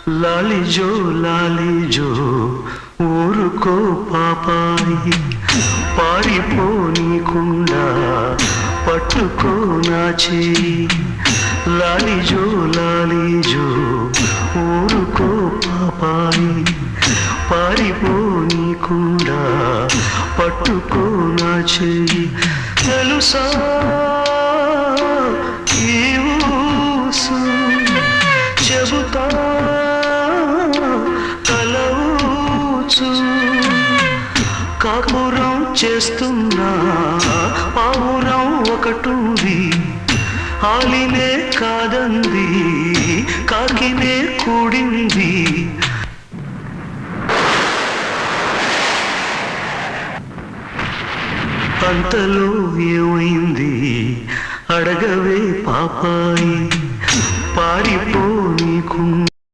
లాలిజో లాలిజో ఊరుకో పాపాయి, పారిపోనీకుండా పట్టుకో నా చేయి. లాలిజో లాలిజో ఊరుకో పాపాయి, పారిపోనీకుండా పట్టుకో నా చేయి. తెలుసా ఈ ఊసు చెబుతా తలవుచు, కాపురం చేస్తున్నా పావురం ఒకటుంది, ఆలినే కాదంది కాకినే కూడింది. అంతలో ఏమైంది అడగవే పాపాయి, పారిపోనీకుండా